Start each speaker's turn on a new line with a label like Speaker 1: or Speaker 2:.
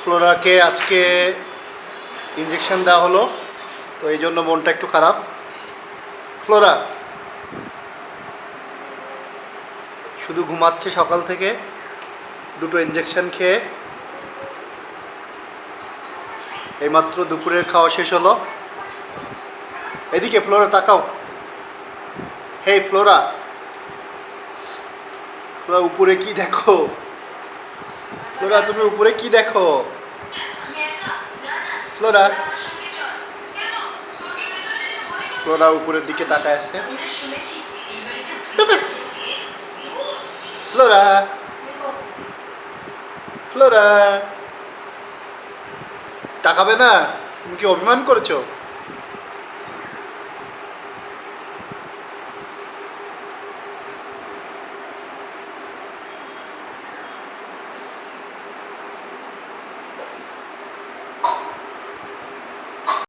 Speaker 1: ফ্লোরাকে আজকে ইঞ্জেকশন দেওয়া হলো, তো এই জন্য মনটা একটু খারাপ। ফ্লোরা শুধু ঘুমাচ্ছে সকাল থেকে, দুটো ইঞ্জেকশন খেয়ে। এইমাত্র দুপুরের খাওয়া শেষ হলো। এদিকে ফ্লোরা তাকাও। হেই ফ্লোরা, ফ্লোরা উপরে কি দেখো? ফ্লোরা তুমি উপরে কি দেখো? ফ্লোরা, ফ্লোরা উপরের দিকে তাকায় আছে। ফ্লোরা, ফ্লোরা তাকাবে না? তুমি কি অভিমান করেছো?